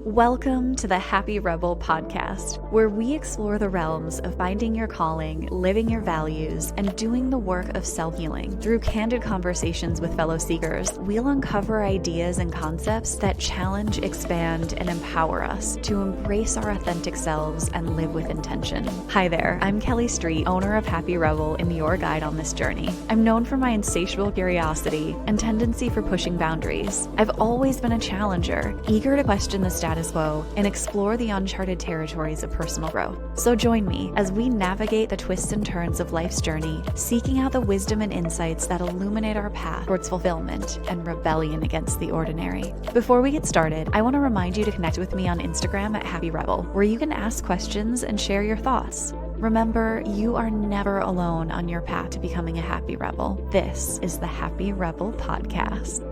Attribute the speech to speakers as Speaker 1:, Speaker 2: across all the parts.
Speaker 1: Welcome to the Happy Rebel podcast, where we explore the realms of finding your calling, living your values, and doing the work of self-healing. Through candid conversations with fellow seekers, we'll uncover ideas and concepts that challenge, expand, and empower us to embrace our authentic selves and live with intention. Hi there, I'm Kelly Street, owner of Happy Rebel and your guide on this journey. I'm known for my insatiable curiosity and tendency for pushing boundaries. I've always been a challenger, eager to question the status quo and explore the uncharted territories of personal growth. So join me as we navigate the twists and turns of life's journey, seeking out the wisdom and insights that illuminate our path towards fulfillment and rebellion against the ordinary. Before we get started, I want to remind you to connect with me on Instagram at Happy Rebel, where you can ask questions and share your thoughts. Remember, you are never alone on your path to becoming a happy rebel. This is the Happy Rebel Podcast.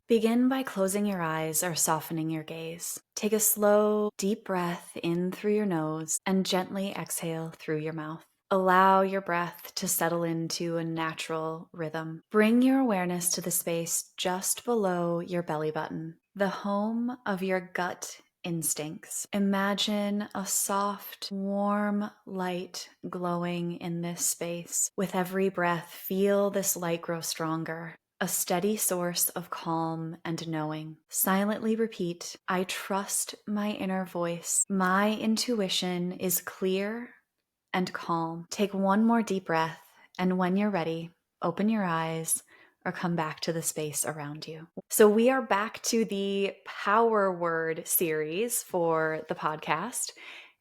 Speaker 1: Begin by closing your eyes or softening your gaze. Take a slow, deep breath in through your nose and gently exhale through your mouth. Allow your breath to settle into a natural rhythm. Bring your awareness to the space just below your belly button, the home of your gut instincts. Imagine a soft, warm light glowing in this space. With every breath, feel this light grow stronger. A steady source of calm and knowing. Silently repeat, I trust my inner voice. My intuition is clear and calm. Take one more deep breath, and when you're ready, open your eyes or come back to the space around you. So we are back to the Power Word series for the podcast.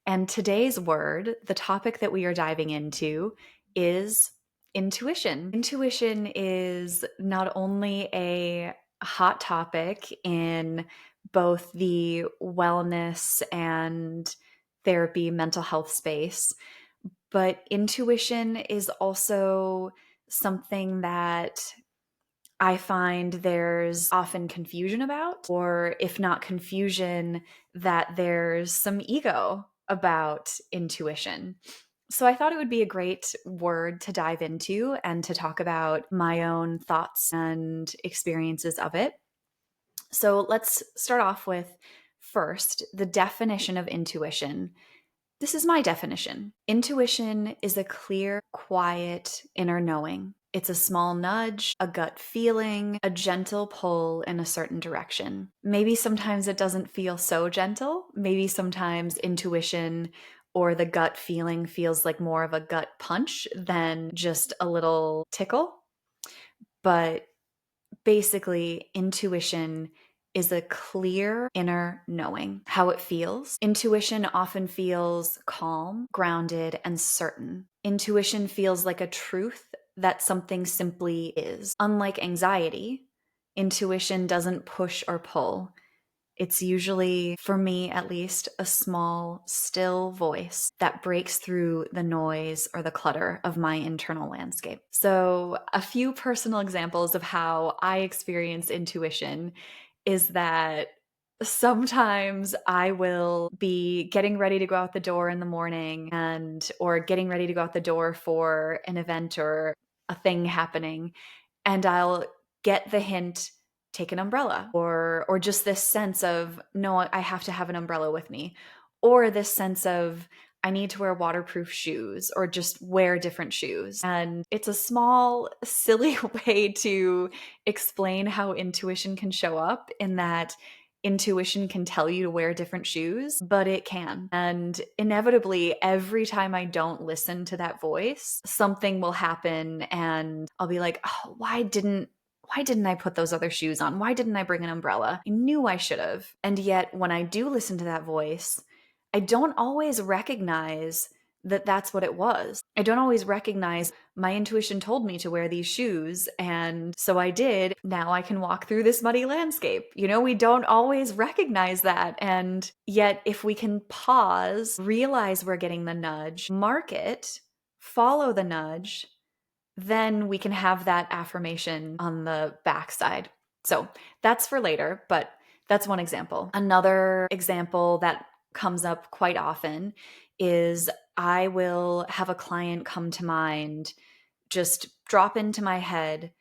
Speaker 1: And today's word, the topic that we are diving into, is intuition. Intuition is not only a hot topic in both the wellness and therapy, mental health space, but intuition is also something that I find there's often confusion about, or if not confusion, that there's some ego about intuition. So I thought it would be a great word to dive into and to talk about my own thoughts and experiences of it. So let's start off with first the definition of intuition. This is my definition. Intuition is a clear, quiet inner knowing. It's a small nudge, a gut feeling, a gentle pull in a certain direction. Maybe sometimes it doesn't feel so gentle. Maybe sometimes intuition or the gut feeling feels like more of a gut punch than just a little tickle. But basically, intuition is a clear inner knowing. How it feels. Intuition often feels calm, grounded, and certain. Intuition feels like a truth that something simply is. Unlike anxiety, intuition doesn't push or pull. It's usually, for me at least, a small, still voice that breaks through the noise or the clutter of my internal landscape. So, a few personal examples of how I experience intuition is that sometimes I will be getting ready to go out the door in the morning or getting ready to go out the door for an event or a thing happening, and I'll get the hint, take an umbrella, or just this sense of, no, I have to have an umbrella with me, or this sense of, I need to wear waterproof shoes or just wear different shoes. And it's a small, silly way to explain how intuition can show up, in that intuition can tell you to wear different shoes, but it can. And inevitably, every time I don't listen to that voice, something will happen and I'll be like, oh, why didn't I put those other shoes on? Why didn't I bring an umbrella? I knew I should have. And yet, when I do listen to that voice, I don't always recognize that that's what it was. I don't always recognize my intuition told me to wear these shoes, and so I did. Now I can walk through this muddy landscape. We don't always recognize that. And yet, if we can pause, realize we're getting the nudge, mark it, follow the nudge, then we can have that affirmation on the backside. So that's for later, but that's one example. Another example that comes up quite often is I will have a client come to mind, just drop into my head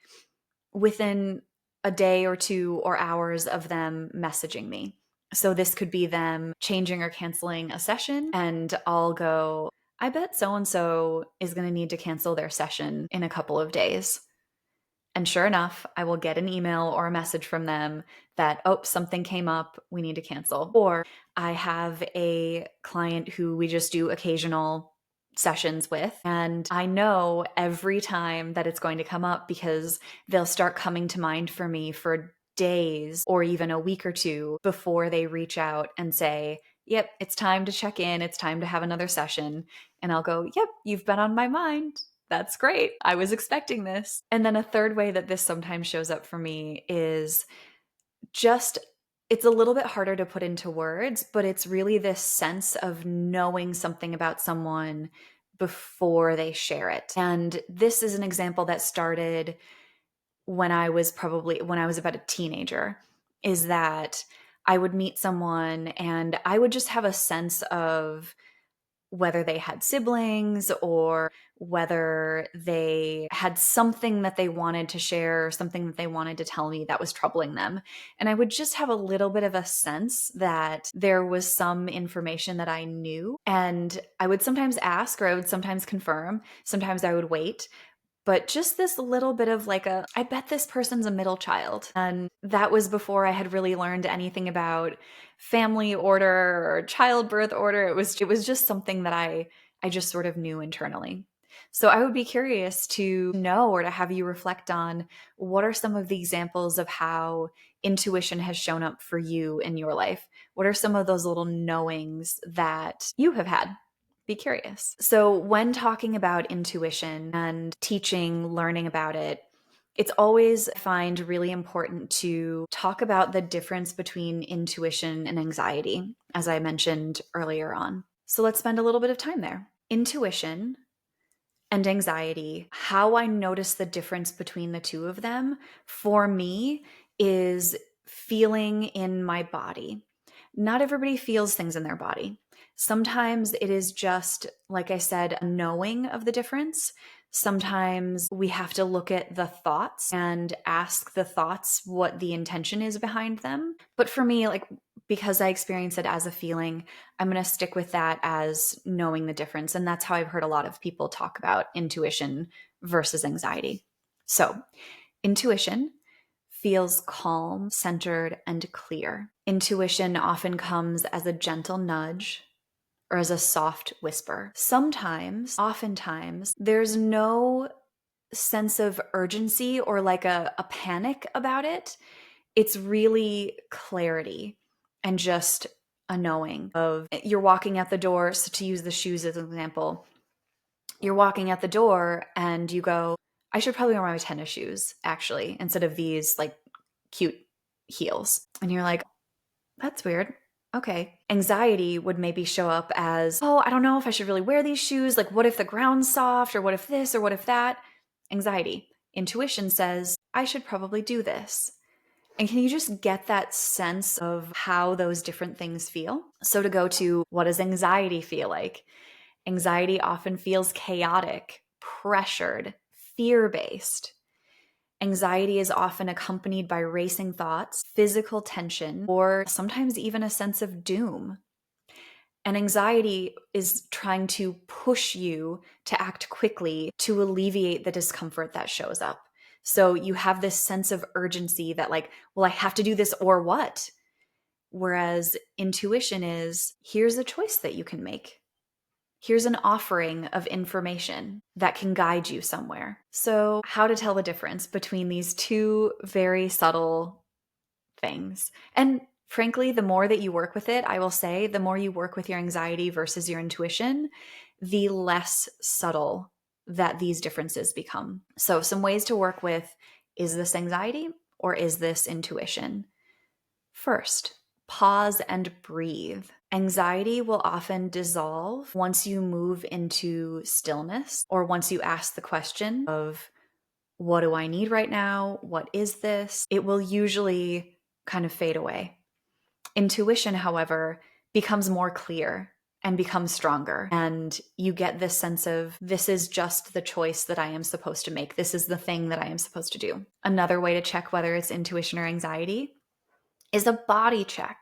Speaker 1: within a day or two or hours of them messaging me. So this could be them changing or canceling a session, and I'll go, I bet so and so is going to need to cancel their session in a couple of days. And sure enough, I will get an email or a message from them that, oh, something came up, we need to cancel. Or I have a client who we just do occasional sessions with, and I know every time that it's going to come up because they'll start coming to mind for me for days or even a week or two before they reach out and say, yep, it's time to check in, it's time to have another session. And I'll go, yep, you've been on my mind. That's great. I was expecting this. And then a third way that this sometimes shows up for me is just, it's a little bit harder to put into words, but it's really this sense of knowing something about someone before they share it. And this is an example that started when I was about a teenager, is that I would meet someone and I would just have a sense of whether they had siblings or whether they had something that they wanted to share, something that they wanted to tell me that was troubling them. And I would just have a little bit of a sense that there was some information that I knew. And I would sometimes ask, or I would sometimes confirm, sometimes I would wait. But just this little bit of like I bet this person's a middle child. And that was before I had really learned anything about family order or childbirth order. It was just something that I just sort of knew internally. So I would be curious to know, or to have you reflect on, what are some of the examples of how intuition has shown up for you in your life? What are some of those little knowings that you have had? Be curious. So, when talking about intuition and teaching, learning about it, it's always, I find, really important to talk about the difference between intuition and anxiety, as I mentioned earlier on. So, let's spend a little bit of time there. Intuition and anxiety, how I notice the difference between the two of them, for me, is feeling in my body. Not everybody feels things in their body. Sometimes it is just, like I said, a knowing of the difference. Sometimes we have to look at the thoughts and ask the thoughts what the intention is behind them. But for me, like, because I experience it as a feeling, I'm going to stick with that as knowing the difference. And that's how I've heard a lot of people talk about intuition versus anxiety. So, intuition feels calm, centered, and clear. Intuition often comes as a gentle nudge or as a soft whisper. Sometimes, oftentimes, there's no sense of urgency or like a panic about it. It's really clarity and just a knowing of, you're walking out the door. So, to use the shoes as an example, you're walking out the door and you go, I should probably wear my tennis shoes, actually, instead of these like cute heels. And you're like, that's weird. Okay. Anxiety would maybe show up as, oh, I don't know if I should really wear these shoes. Like, what if the ground's soft, or what if this, or what if that? Anxiety. Intuition says, I should probably do this. And can you just get that sense of how those different things feel? So, to go to, what does anxiety feel like? Anxiety often feels chaotic, pressured, fear-based. Anxiety is often accompanied by racing thoughts, physical tension, or sometimes even a sense of doom. And anxiety is trying to push you to act quickly to alleviate the discomfort that shows up. So you have this sense of urgency that, like, well, I have to do this or what? Whereas intuition is, here's a choice that you can make. Here's an offering of information that can guide you somewhere. So, how to tell the difference between these two very subtle things. And frankly, the more that you work with it, I will say, the more you work with your anxiety versus your intuition, the less subtle that these differences become. So, some ways to work with, is this anxiety or is this intuition? First, pause and breathe. Anxiety will often dissolve once you move into stillness, or once you ask the question of, what do I need right now? What is this? It will usually kind of fade away. Intuition, however, becomes more clear and become stronger. And you get this sense of, this is just the choice that I am supposed to make. This is the thing that I am supposed to do. Another way to check whether it's intuition or anxiety is a body check.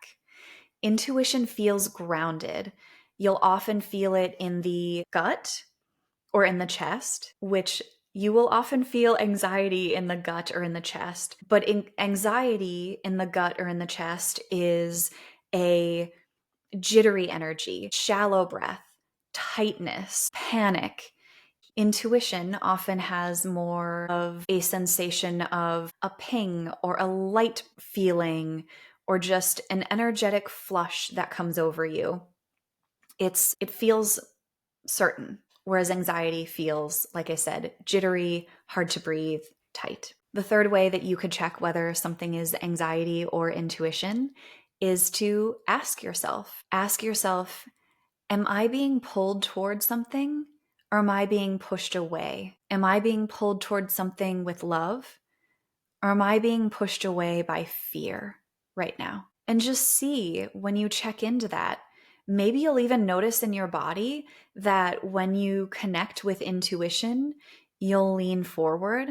Speaker 1: Intuition feels grounded. You'll often feel it in the gut or in the chest, which you will often feel anxiety in the gut or in the chest. But anxiety in the gut or in the chest is a jittery energy, shallow breath, tightness, panic. Intuition often has more of a sensation of a ping or a light feeling or just an energetic flush that comes over you. It feels certain, whereas anxiety feels, like I said, jittery, hard to breathe, tight. The third way that you could check whether something is anxiety or intuition is to ask yourself, am I being pulled towards something or am I being pushed away? Am I being pulled towards something with love or am I being pushed away by fear right now? And just see when you check into that. Maybe you'll even notice in your body that when you connect with intuition, you'll lean forward.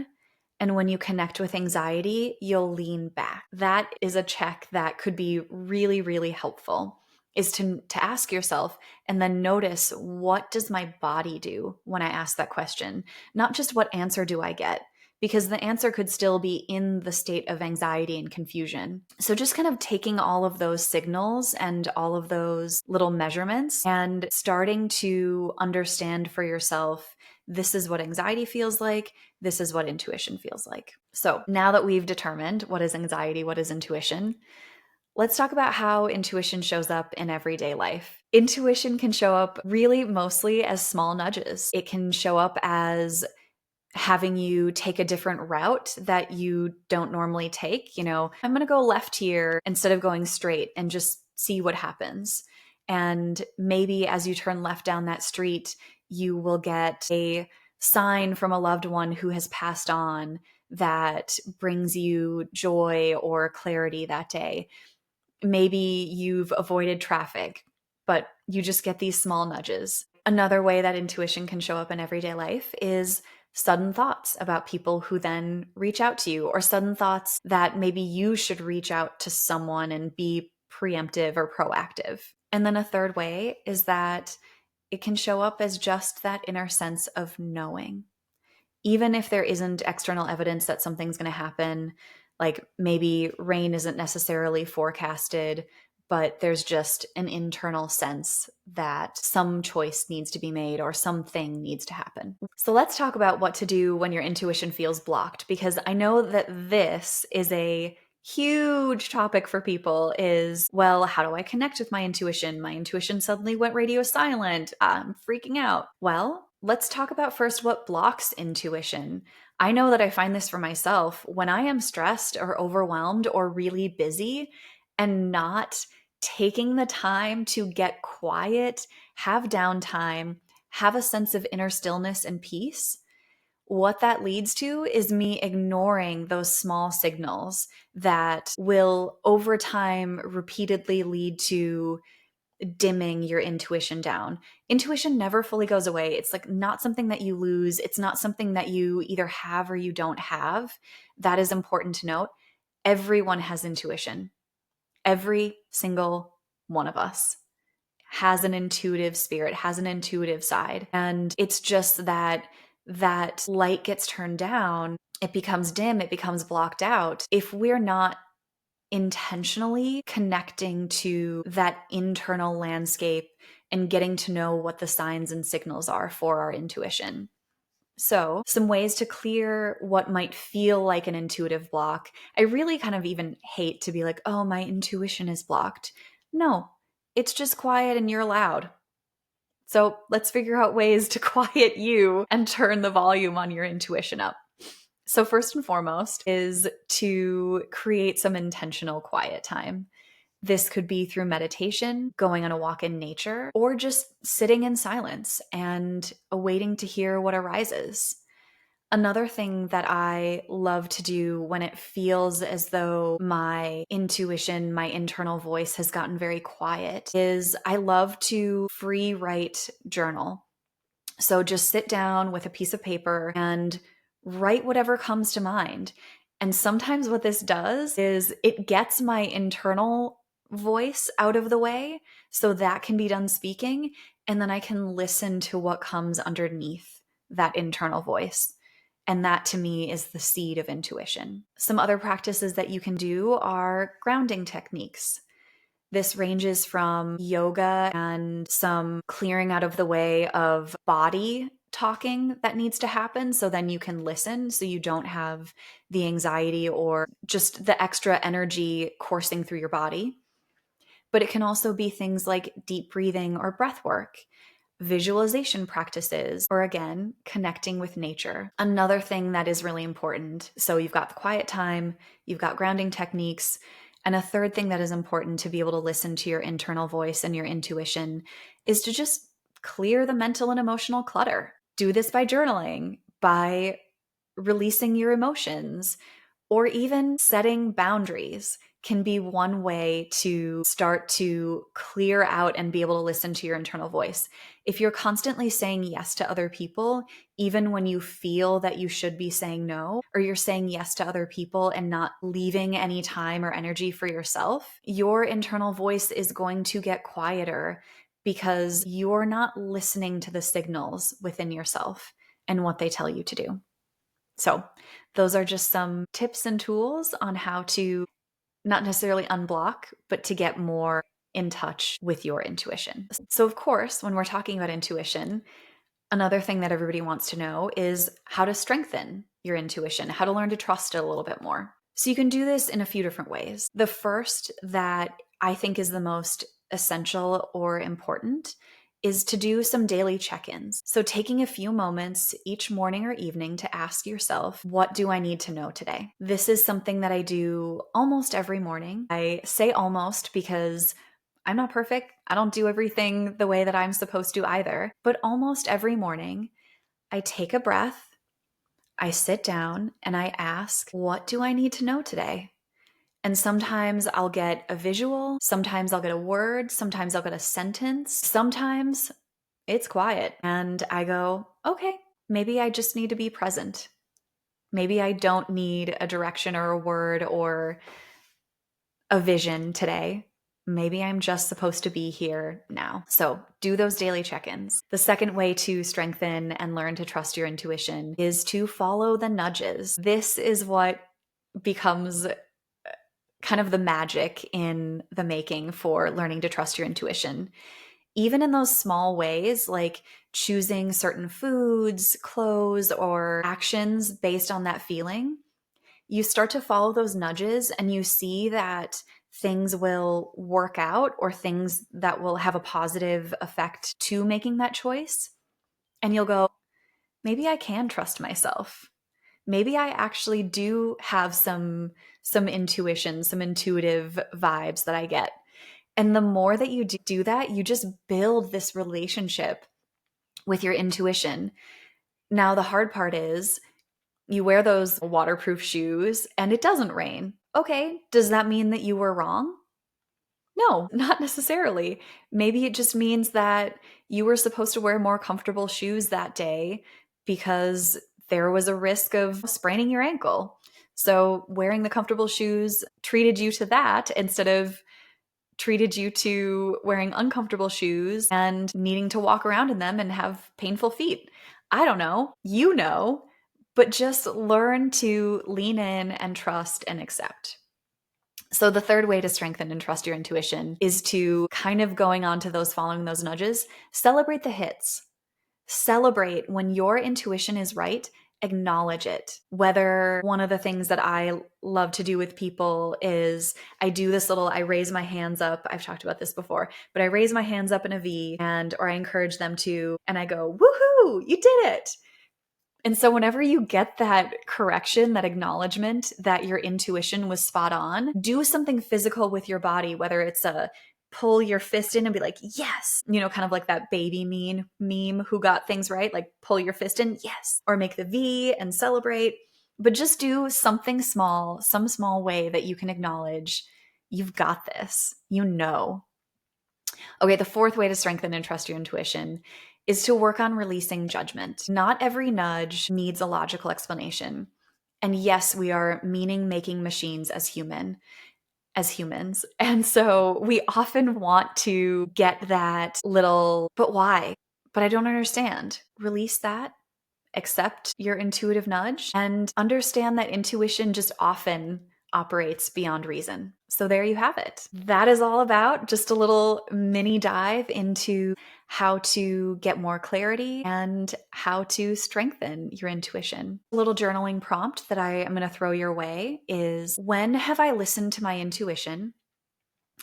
Speaker 1: And when you connect with anxiety, you'll lean back. That is a check that could be really, really helpful, is to ask yourself and then notice, what does my body do when I ask that question? Not just what answer do I get, because the answer could still be in the state of anxiety and confusion. So just kind of taking all of those signals and all of those little measurements and starting to understand for yourself, this is what anxiety feels like, this is what intuition feels like. So now that we've determined what is anxiety, what is intuition, let's talk about how intuition shows up in everyday life. Intuition can show up really mostly as small nudges. It can show up as having you take a different route that you don't normally take. You know, I'm going to go left here instead of going straight and just see what happens. And maybe as you turn left down that street, you will get a sign from a loved one who has passed on that brings you joy or clarity that day. Maybe you've avoided traffic, but you just get these small nudges. Another way that intuition can show up in everyday life is sudden thoughts about people who then reach out to you, or sudden thoughts that maybe you should reach out to someone and be preemptive or proactive. And then a third way is that it can show up as just that inner sense of knowing. Even if there isn't external evidence that something's going to happen, like maybe rain isn't necessarily forecasted, but there's just an internal sense that some choice needs to be made or something needs to happen. So let's talk about what to do when your intuition feels blocked, because I know that this is a huge topic for people. Is, well, how do I connect with my intuition? My intuition suddenly went radio silent. I'm freaking out. Well, let's talk about first what blocks intuition. I know that I find this for myself when I am stressed or overwhelmed or really busy and not taking the time to get quiet, have downtime, have a sense of inner stillness and peace. What that leads to is me ignoring those small signals that will over time repeatedly lead to dimming your intuition down. Intuition never fully goes away. It's like not something that you lose. It's not something that you either have or you don't have. That is important to note. Everyone has intuition. Every single one of us has an intuitive spirit, has an intuitive side. And it's just that that light gets turned down, it becomes dim, it becomes blocked out. If we're not intentionally connecting to that internal landscape and getting to know what the signs and signals are for our intuition. So, some ways to clear what might feel like an intuitive block. I really kind of even hate to be like, oh, my intuition is blocked. No, it's just quiet and you're loud. So, let's figure out ways to quiet you and turn the volume on your intuition up. So, first and foremost is to create some intentional quiet time. This could be through meditation, going on a walk in nature, or just sitting in silence and awaiting to hear what arises. Another thing that I love to do when it feels as though my intuition, my internal voice has gotten very quiet is I love to free write journal. So just sit down with a piece of paper and write whatever comes to mind. And sometimes what this does is it gets my internal voice out of the way so that can be done speaking. And then I can listen to what comes underneath that internal voice. And that to me is the seed of intuition. Some other practices that you can do are grounding techniques. This ranges from yoga and some clearing out of the way of body talking that needs to happen. So then you can listen so you don't have the anxiety or just the extra energy coursing through your body. But it can also be things like deep breathing or breath work, visualization practices, or again, connecting with nature. Another thing that is really important. So you've got the quiet time, you've got grounding techniques, and a third thing that is important to be able to listen to your internal voice and your intuition is to just clear the mental and emotional clutter. Do this by journaling, by releasing your emotions, or even setting boundaries can be one way to start to clear out and be able to listen to your internal voice. If you're constantly saying yes to other people, even when you feel that you should be saying no, or you're saying yes to other people and not leaving any time or energy for yourself, your internal voice is going to get quieter because you're not listening to the signals within yourself and what they tell you to do. So, those are just some tips and tools on how to not necessarily unblock, but to get more in touch with your intuition. So, of course, when we're talking about intuition, another thing that everybody wants to know is how to strengthen your intuition, how to learn to trust it a little bit more. So, you can do this in a few different ways. The first that I think is the most essential or important is to do some daily check ins. So, taking a few moments each morning or evening to ask yourself, what do I need to know today? This is something that I do almost every morning. I say almost because I'm not perfect. I don't do everything the way that I'm supposed to either. But almost every morning, I take a breath, I sit down, and I ask, what do I need to know today? And sometimes I'll get a visual, sometimes I'll get a word, sometimes I'll get a sentence, sometimes it's quiet. And I go, okay, maybe I just need to be present. Maybe I don't need a direction or a word or a vision today. Maybe I'm just supposed to be here now. So do those daily check ins. The second way to strengthen and learn to trust your intuition is to follow the nudges. This is what becomes kind of the magic in the making for learning to trust your intuition. Even in those small ways, like choosing certain foods, clothes, or actions based on that feeling, you start to follow those nudges and you see that things will work out or things that will have a positive effect to making that choice. And you'll go, maybe I can trust myself. Maybe I actually do have some intuition, some intuitive vibes that I get. And the more that you do that, you just build this relationship with your intuition. Now, the hard part is you wear those waterproof shoes and it doesn't rain. Okay, does that mean that you were wrong? No, not necessarily. Maybe it just means that you were supposed to wear more comfortable shoes that day because there was a risk of spraining your ankle. So, wearing the comfortable shoes treated you to that instead of treated you to wearing uncomfortable shoes and needing to walk around in them and have painful feet. I don't know. You know, but just learn to lean in and trust and accept. So the third way to strengthen and trust your intuition is to kind of going on to those following those nudges, celebrate the hits. Celebrate when your intuition is right, acknowledge it. Whether one of the things that I love to do with people is I do this little, I raise my hands up. I've talked about this before, but I raise my hands up in a V or I encourage them to, and I go, woohoo, you did it. And so whenever you get that correction, that acknowledgement that your intuition was spot on, do something physical with your body, whether it's pull your fist in and be like, yes, kind of like that baby meme who got things right, like pull your fist in, yes, or make the V and celebrate. But just do something small, some small way that you can acknowledge you've got this, Okay, the fourth way to strengthen and trust your intuition is to work on releasing judgment. Not every nudge needs a logical explanation. And yes, we are meaning-making machines as humans. And so we often want to get that little, but why? But I don't understand. Release that. Accept your intuitive nudge and understand that intuition just often operates beyond reason. So there you have it. That is all about just a little mini dive into how to get more clarity and how to strengthen your intuition. A little journaling prompt that I am going to throw your way is, when have I listened to my intuition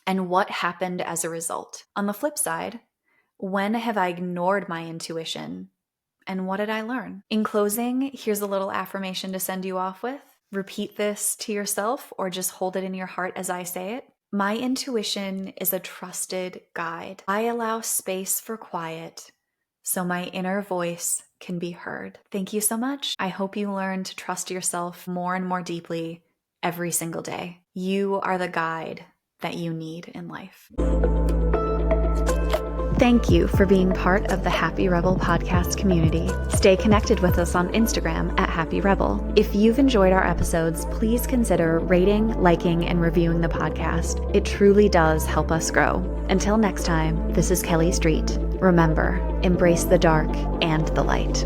Speaker 1: and what happened as a result? On the flip side, when have I ignored my intuition and what did I learn? In closing, here's a little affirmation to send you off with. Repeat this to yourself or just hold it in your heart as I say it. My intuition is a trusted guide. I allow space for quiet so my inner voice can be heard. Thank you so much. I hope you learn to trust yourself more and more deeply every single day. You are the guide that you need in life. Thank you for being part of the Happy Rebel podcast community. Stay connected with us on Instagram at Happy Rebel. If you've enjoyed our episodes, please consider rating, liking, and reviewing the podcast. It truly does help us grow. Until next time, this is Kelly Street. Remember, embrace the dark and the light.